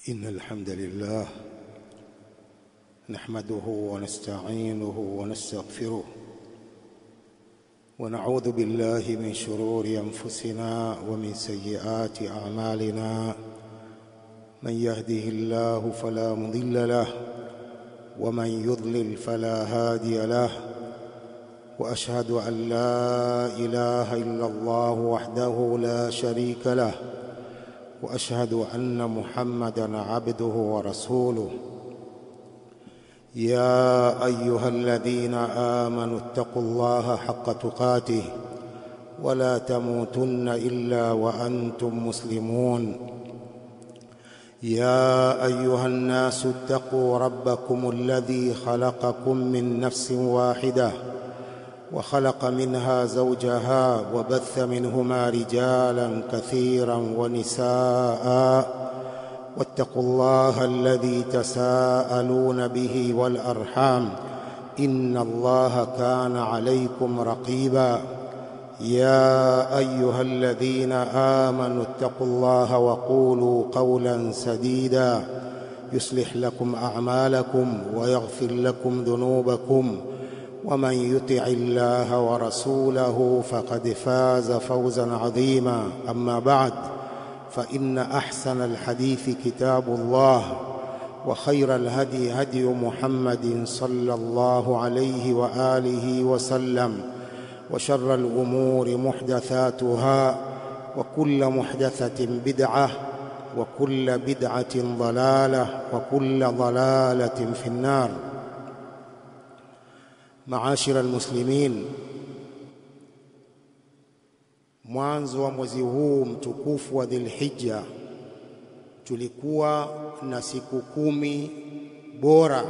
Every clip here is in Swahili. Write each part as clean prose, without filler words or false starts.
إن الحمد لله نحمده ونستعينه ونستغفره ونعوذ بالله من شرور أنفسنا ومن سيئات أعمالنا. من يهده الله فلا مضل له ومن يضلل فلا هادي له، وأشهد أن لا إله إلا الله وحده لا شريك له، وأشهد أن محمدًا عبده ورسوله. يا أيها الذين آمنوا اتقوا الله حق تقاته ولا تموتن إلا وأنتم مسلمون. يا أيها الناس اتقوا ربكم الذي خلقكم من نفس واحدة وخلق منها زوجها وبث منهما رجالا كثيرا ونساء، واتقوا الله الذي تساءلون به والأرحام إن الله كان عليكم رقيبا. يا أيها الذين آمنوا اتقوا الله وقولوا قولا سديدا يصلح لكم أعمالكم ويغفر لكم ذنوبكم، ومن يطع الله ورسوله فقد فاز فوزا عظيما. أما بعد، فإن أحسن الحديث كتاب الله، وخير الهدي هدي محمد صلى الله عليه وآله وسلم، وشر الأمور محدثاتها، وكل محدثة بدعة، وكل بدعة ضلالة، وكل ضلالة في النار. Maashira almuslimin, mwanzo wa mwezi huu mtukufu wa Dhulhijja tulikuwa na siku 10 bora,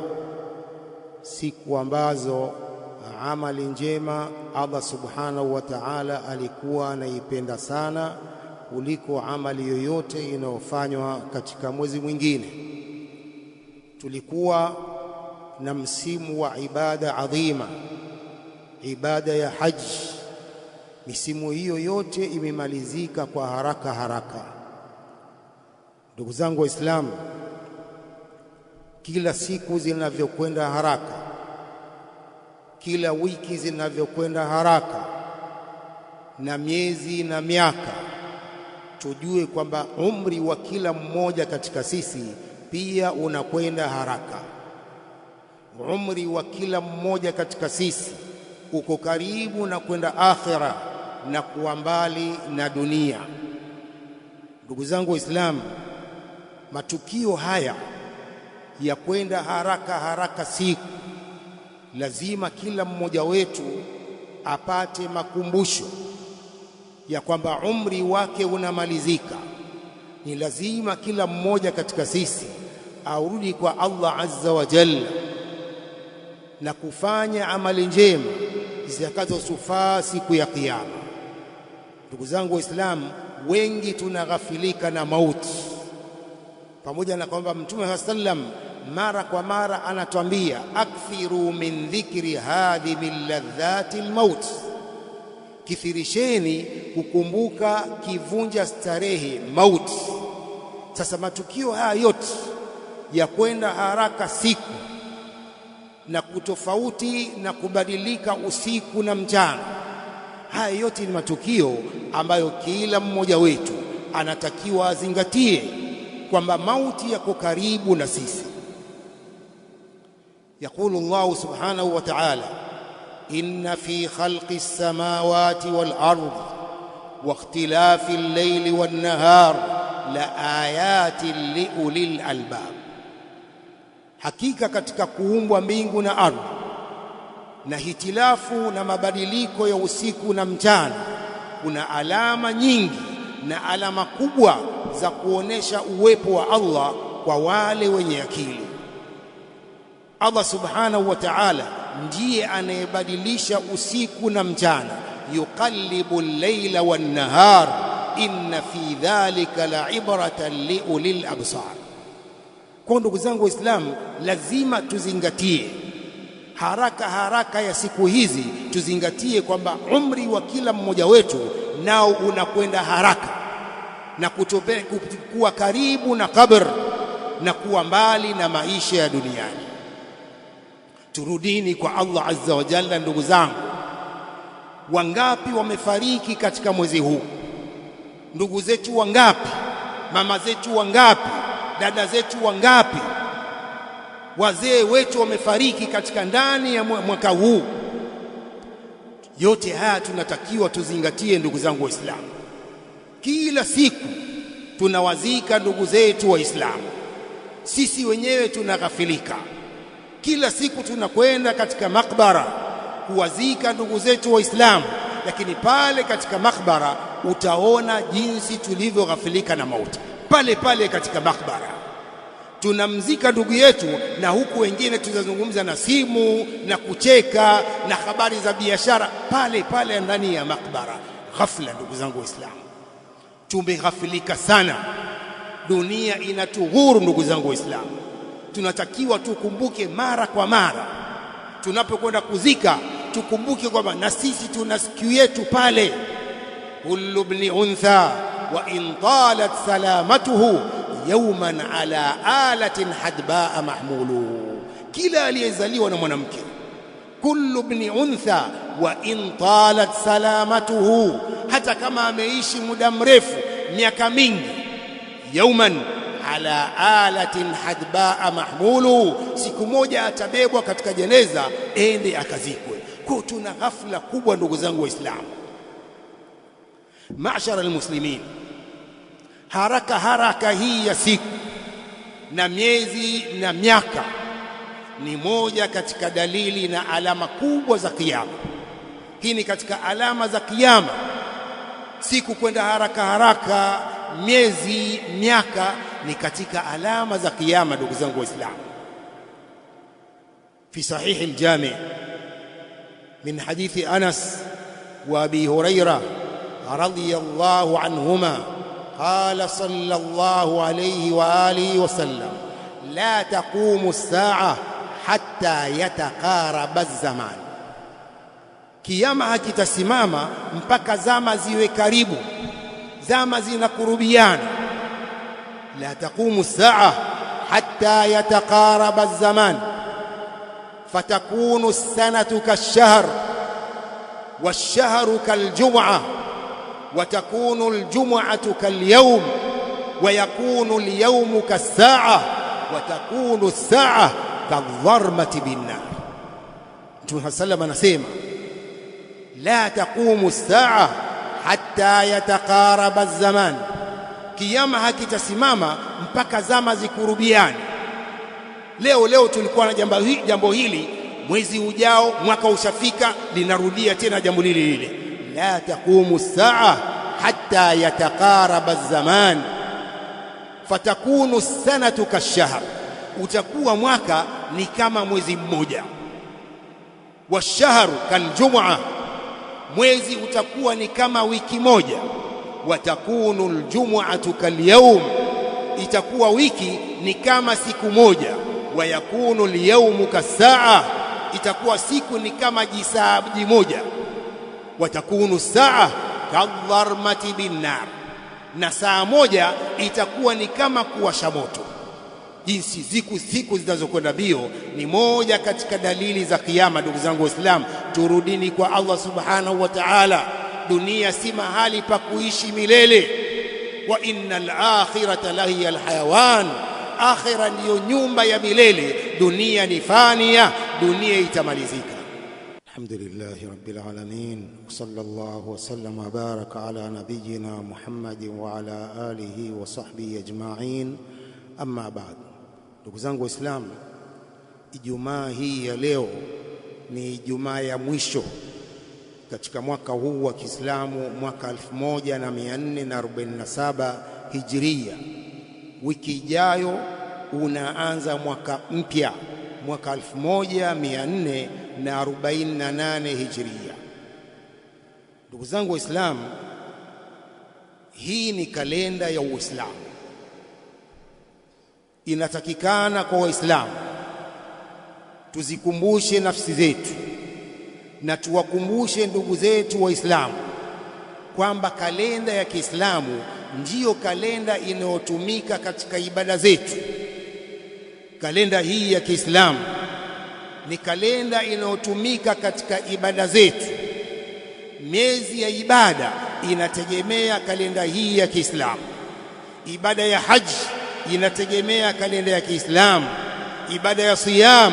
siku ambazo amali njema Allah subhanahu wa ta'ala alikuwa anaipenda sana kuliko amali yoyote inayofanywa katika mwezi mwingine. Tulikuwa na msimu wa ibada adhima, ibada ya haji. Misimu hiyo yote imemalizika kwa haraka haraka. Ndugu zangu Waislamu, kila siku zinavyokwenda haraka, kila wiki zinavyokwenda haraka, na miezi na miaka, tujue kwamba umri wa kila mmoja katika sisi pia unakwenda haraka. Umri wa kila mmoja katika sisi uko karibu na kwenda akhira na kuwa mbali na dunia. Ndugu zangu Waislamu, matukio haya ya kwenda haraka haraka siku, lazima kila mmoja wetu apate makumbusho ya kwamba umri wake unamalizika. Ni lazima kila mmoja katika sisi arudi kwa Allah azza wa jalla na kufanya amali njema zitakazosufaa siku ya Kiyama. Ndugu zangu Waislamu, wengi tunaghafilika na mauti, pamoja na kwamba Mtume sallam mara kwa mara anatuambia akthiru min dhikri hadhihi ladhati almaut, kithirisheni kukumbuka kivunja starehe mauti. Sasa matukio haya yote ya kwenda haraka siku na kutofauti na kubadilika usiku na mchana, haya yote ni matukio ambayo kila mmoja wetu anatakiwa azingatie kwamba mauti yako karibu na sisi. Yaqulu Allah subhanahu wa ta'ala, inna fi khalqi as-samawati wal ardi wa ikhtilafi al-layli wan nahar la ayatin li ulil albab, hakika katika kuumbwa mbingu na ardhi na hitilafu na mabadiliko ya usiku na mchana kuna alama nyingi na alama kubwa za kuonesha uwepo wa Allah kwa wale wenye akili. Allah subhanahu wa ta'ala ndiye anayebadilisha usiku na mchana, yuqallibu al-layla wan-nahar inna fi dhalika la'ibratan li ulil absar. Kwa ndugu zangu Waislamu, lazima tuzingatie haraka haraka ya siku hizi, tuzingatie kwamba umri wa kila mmoja wetu nao unakwenda haraka na kuwa karibu na kabr na kuwa mbali na maisha ya duniani. Turudini kwa Allah azza wa jalla. Ndugu zangu, wangapi wamefariki katika mwezi huu? Ndugu zetu wangapi? Mama zetu wangapi? Dada zetu wangapi? Wazee wetu wamefariki katika ndani ya mwaka huu. Yote haya tunatakiwa tuzingatie, ndugu zangu Waislamu. Kila siku tunawazika ndugu zetu Waislamu, sisi wenyewe tunaghafilika. Kila siku tunakwenda katika makbara kuwazika ndugu zetu Waislamu, lakini pale katika makbara utaona jinsi tulivyoghafilika na mauti. Pale pale katika makbara tunamzika ndugu yetu, na huku wengine tunazungumza na simu na kucheka na habari za biashara pale pale ndani ya makbara. Ghafla, ndugu zangu Waislamu, tumeghafilika sana. Dunia inatughuru, ndugu zangu Waislamu. Tunatakiwa tukumbuke mara kwa mara tunapokwenda kuzika, tukumbuke kwamba na sisi tuna siku yetu pale. Kullu ibn untha wa in talat salamatuhu yawman ala alatin hadbaa mahmulu. Kila aliyezaliwa na mwanamke, kullu ibn untha wa in talat salamatuhu, hata kama ameishi muda mrefu, miaka mingi, yawman ala alatin hadbaa mahmulu, siku moja atabebwa katika jeneza ende akazikwe. Kwa tuna ghafla kubwa, ndugu zangu Waislamu. Ma'shara almuslimin, haraka hii ya siku na miezi na miaka ni moja katika dalili na alama kubwa za kiyama. Hii ni katika alama za kiyama. Siku kwenda haraka, miezi, miaka ni katika alama za kiyama, ndugu zangu Waislamu. Fi sahih al-jami' min hadithi Anas wa Abi Hurairah radiyallahu anhuma قال صلى الله عليه وآله وسلم لا تقوم الساعة حتى يتقارب الزمان. Kiyama hakitasimama mpaka zama ziwe karibu, zama zinakurubiana. La taqumu as-sa'a hatta yataqaraba az-zaman fatakunu as-sanatu kash-shahr wash-shahru kal-jum'ah وتكون الجمعة كاليوم ويكون اليوم كالساعة وتكون الساعة كالظرمة بالنار. Mtume sallam anasema la taqumu as-sa'a hatta yataqaraba az-zaman, kiyama hakitasimama mpaka zama zikurubiane. Leo tulikuwa na jambo hili, mwezi ujao, mwaka ushafika, linarudia tena jambo lile. La taqumu as-sa'a hatta yataqaraba az-zaman fatakunu as-sanatu kash-shahr, utakuwa mwaka ni kama mwezi mmoja. Wash-shahru kal-jum'a, mwezi utakuwa ni kama wiki moja. Watakunu al-jum'atu kal-yawm, itakuwa wiki ni kama siku moja. Wayakunu al-yawmu kas-sa'a, itakuwa siku ni kama jisaa moja. Watakunu as-sa'a kadharmati bin-nar, na saa moja itakuwa ni kama kuwasha moto. Jinsi siku zinazokwenda bio ni moja katika dalili za kiyama. Ndugu zangu Waislamu, turudini kwa Allah subhanahu wa ta'ala. Dunia si mahali pa kuishi milele. Wa innal akhirata lahiya alhayawan, akhira ndiyo nyumba ya milele. Dunia ni fania, dunia itamalizika. Alhamdulillahi rabbil alamin, sallallahu wa sallam wa baraka ala nabiyyina Muhammadin wa ala alihi wa sahbihi ajma'in. Amma ba'd. Ndugu zangu Waislamu, Ijumaa hii ya leo ni Ijumaa ya mwisho katika mwaka huu wa Kiislamu, mwaka 1447 Hijria. Wiki ijayo unaanza mwaka mpya, mwaka 1448 Hijria. Ndugu zangu Waislamu, hii ni kalenda ya Uislamu. Inatakikana kwa Waislamu tuzikumbushe nafsi zetu na tuwakumbushe ndugu zetu Waislamu kwamba kalenda ya Kiislamu ndiyo kalenda inayotumika katika ibada zetu, kalenda hii ya Kiislamu ni kalenda inayotumika katika ibada zetu. Miezi ya ibada inategemea kalenda hii ya Kiislamu. Ibada ya haji inategemea kalenda ya Kiislamu. Ibada ya siyam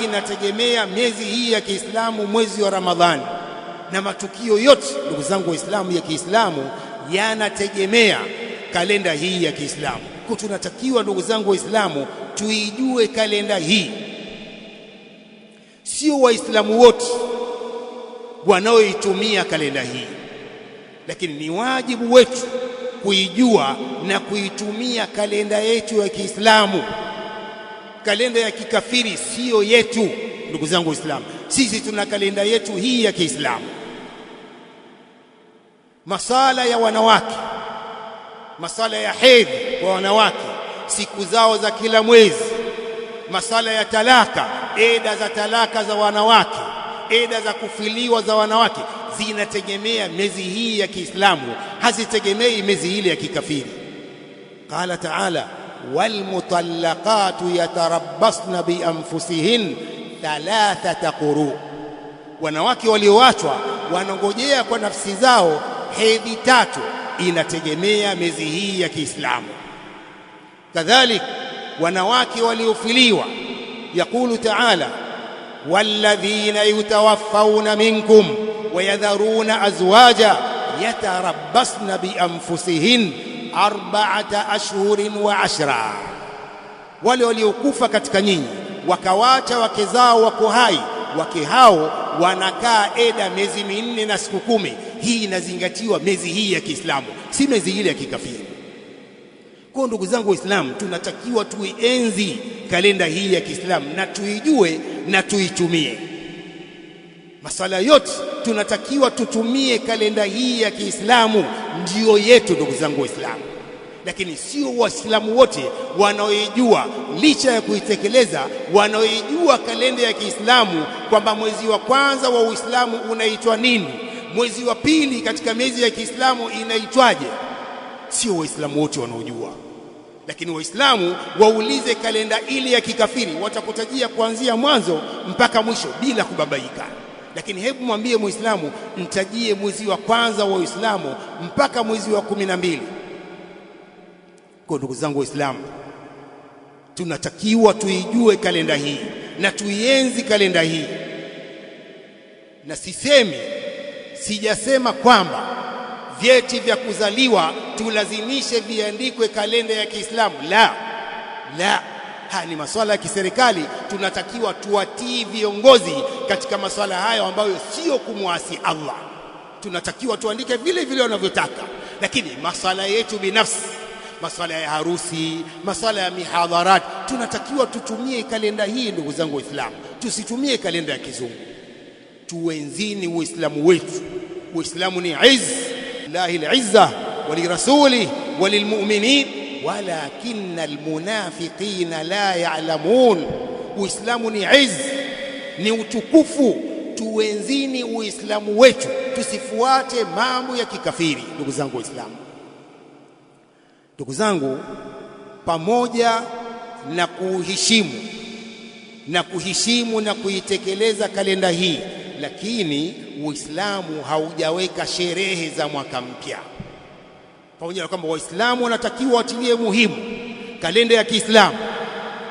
inategemea miezi hii ya Kiislamu, mwezi wa Ramadhani. Na matukio yote ndugu zangu Waislamu ya Kiislamu yanategemea kalenda hii ya Kiislamu. Kwa tunatakiwa ndugu zangu Waislamu tuijue kalenda hii. Sio Waislamu wote wanaoitumia kalenda hii, lakini ni wajibu wetu kuijua na kuitumia kalenda yetu ya Kiislamu. Kalenda ya kikafiri sio yetu ndugu zangu Waislamu. Sisi tuna kalenda yetu hii ya Kiislamu. Masala ya wanawake, masala ya hedhi kwa wanawake, siku zao za kila mwezi, masala ya talaka, eda za talaka za wanawake, eda za kufiliwa za wanawake, zinategemea miezi hii ya Kiislamu, hazitegemei miezi ile ya kikafiri. Qala ta'ala walmutallaqatu yatarabbasna bianfusihin thalathata quru, wanawake walioachwa wanangojea kwa nafsi zao hedhi tatu, inategemea miezi hii ya Kiislamu. Kadhalik wanawake waliofiliwa, yakulu ta'ala walladhina yutawaffawna minkum wayadharuna azwaja yatarabbasna bianfusihin 4 ashhurin wa 10, wale waliokufa katika nyinyi wakawacha wake zao wako hai, wake hao wanakaa eda miezi 4 na siku 10. Hii inazingatiwa miezi hii ya Kiislamu, si miezi ile ya kikafiri. Kwa ndugu zangu Waislamu, tunatakiwa tuienzi kalenda hii ya Kiislamu na tuijue na tuitumie. Masala yote tunatakiwa tutumie kalenda hii ya Kiislamu, ndio yetu ndugu zangu Waislamu. Lakini sio Waislamu wote wanaoijua, licha ya kuitekeleza, wanaoijua kalenda ya Kiislamu kwamba mwezi wa kwanza wa Uislamu unaitwa nini, mwezi wa pili katika miezi ya Kiislamu inaitwaje. Sio Waislamu wote wanaojua. Lakini Waislamu waulize kalenda ile ya kikafiri, watakutajia kuanzia mwanzo mpaka mwisho bila kubabaika. Lakini hebu mwambie Muislamu, mtajie mwezi wa kwanza wa Uislamu mpaka mwezi wa 12. Kwa ndugu zangu Waislamu, tunatakiwa tuijue kalenda hii na tuienzi kalenda hii. Na sijasema kwamba vyeti vya kuzaliwa tulazimishe viandikwe kalenda ya Kiislamu. La. Haya ni masuala ya kiserikali, tunatakiwa tuwatii viongozi katika masuala hayo ambayo sio kumwasi Allah. Tunatakiwa tuandike vile vile wanavyotaka, lakini masuala yetu binafsi, masuala ya harusi, masuala ya mihadharat, tunatakiwa tutumie kalenda hii ndugu zangu Waislamu, tusitumie kalenda ya kizungu. Tuenzini Uislamu wetu. Uislamu ni izz, lillahi al-izza wa lirasuli wa lilmu'minin walakinna almunafiqina la ya'lamun. Uislamu ni izz, ni utukufu. Tuenzini Uislamu wetu, tusifuate mambo ya kikafiri ndugu zangu Waislamu. Ndugu zangu, pamoja na kuheshimu na kuitekeleza kalenda hii, lakini Uislamu haujaweka sherehe za mwaka mpya. Pamoja na kwamba Waislamu wanatakiwa watilie muhimu kalenda ya Kiislamu,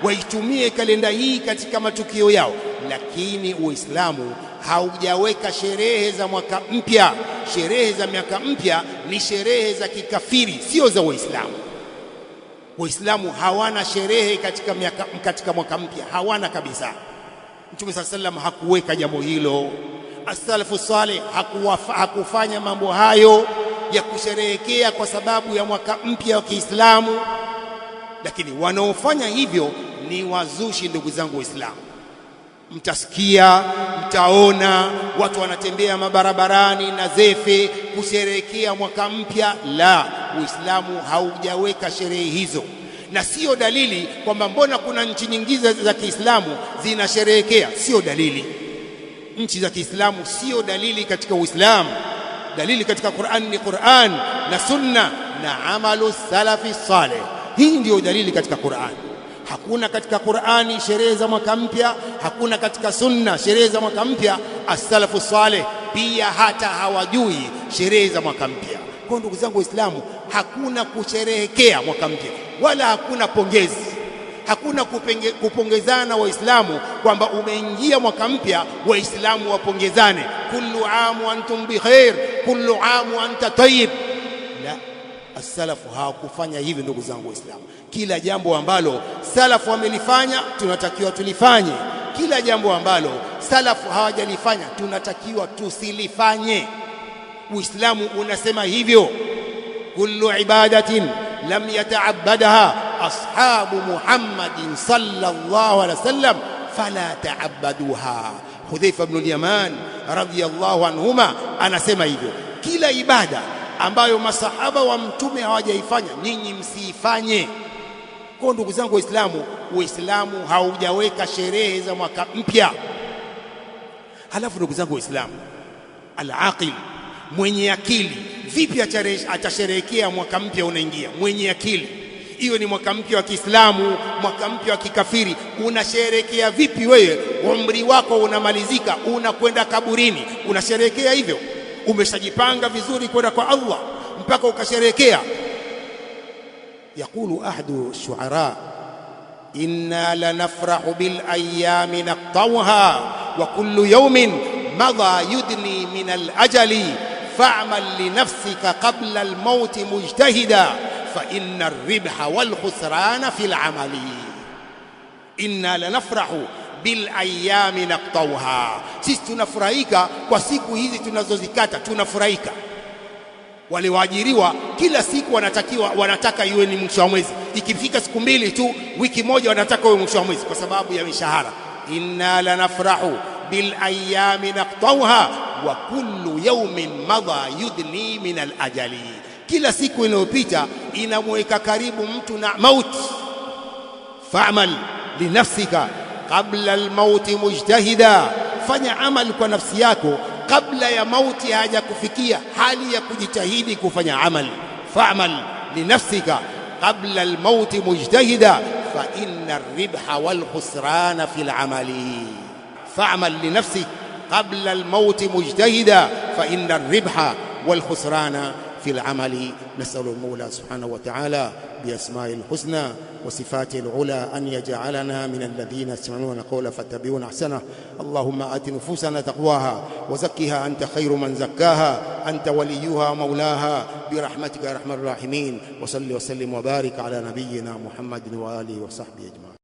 waitumie kalenda hii katika matukio yao, lakini Uislamu haujaweka sherehe za mwaka mpya. Sherehe za mwaka mpya ni sherehe za kikafiri, sio za Waislamu. Waislamu hawana sherehe katika mwaka mpya, hawana kabisa. Mtume sallallahu hakuweka jambo hilo. As-salafu salih hakufanya mambo hayo ya kusherehekea kwa sababu ya mwaka mpya wa Kiislamu. Lakini wanaofanya hivyo ni wazushi ndugu zangu Waislamu. Mtasikia, mtaona watu wanatembea mabarabarani na zefe kusherehekea mwaka mpya. La, Uislamu haujaweka sherehe hizo, na sio dalili kwamba mbona kuna nchi nyingine za Kiislamu zinasherehekea. Sio dalili. Nchi za Kiislamu sio dalili katika Uislamu. Dalili katika Qur'an ni Qur'an na Sunna na amalu salafi salih. Hii ndio dalili katika Qur'an. Hakuna katika Qur'ani sherehe za mwaka mpya, hakuna katika sunna sherehe za mwaka mpya. As-salafu salih pia hata hawajui sherehe za mwaka mpya. Kwa ndugu zangu Waislamu, hakuna kusherehekea mwaka mpya wala hakuna pongezi. Hakuna kupongezana Waislamu kwamba umeingia mwaka mpya, Waislamu wapongezane, kullu amu antum bikhair, kullu amu anta tayyib. La, as-salafu hawakufanya hivi ndugu zangu Waislamu. Kila jambo ambalo salafu wamelifanya tunatakiwa tulifanye. Kila jambo ambalo salafu hawajalifanya tunatakiwa tusilifanye. Uislamu unasema hivyo, kullu ibadatin lam yata'abbadaha ashabu Muhammadin sallallahu alaihi wasallam fala ta'abbaduha. Hudhaifa ibn al-Yaman radhiyallahu anhuma anasema hivyo, kila ibada ambayo masahaba wa mtume hawajaifanya ninyi msiifanye. Kwa ndugu zangu Waislamu, Uislamu haujaweka sherehe za mwaka mpya. Halafu ndugu zangu Waislamu, al-aqil, mwenye akili, vipi atasherehekea mwaka mpya unaingia? Mwenye akili, iwe ni mwaka mpya wa Kiislamu, mwaka mpya wa kikafiri, unasherehekea vipi wewe? Umri wako unamalizika, unakwenda kaburini, unasherehekea hivyo? Umeshajipanga vizuri kwenda kwa Allah mpaka ukasherehekea? يقول أحد الشعراء إنا لنفرح بالأيام نقطوها وكل يوم مضى يدني من الأجل فاعمل لنفسك قبل الموت مجتهدا فإن الربح والخسران في العمل. إنا لنفرح بالأيام نقطوها، sisi tunafurahika kwa siku hizi tunazozikata, tunafurahika. Wale waajiriwa kila siku wanataka iwe ni mwisho wa mwezi, ikifika siku mbili tu, wiki moja, wanataka iwe mwisho wa mwezi kwa sababu ya mishahara. Inna lanafrahu bil ayami naqtawha wa kullu yawmin madha yudni min al ajali, kila siku inayopita inamweka karibu mtu na mauti. Fa'mal li nafsika qabla al mauti mujtahida, fanya amal kwa nafsi yako kabla ya mauti hajakufikia, hali ya kujitahidi kufanya amali. Fa'mal li nafsika qabla al mauti mujtahida fa inna ar-ribha wal khusrana fil amali. Fa'mal li nafsika qabla al mauti mujtahida fa inna ar-ribha wal khusrana في العمل. نسأل المولى سبحانه وتعالى بأسماء الحسنى وصفاته العلى أن يجعلنا من الذين يستمعون قولا فاتبعون أحسنه. اللهم آت نفوسنا تقواها وزكها أنت خير من زكاها أنت وليها مولاها برحمتك يا أرحم الراحمين. وصل وسلم وبارك على نبينا محمد وآله وصحبه أجمعين.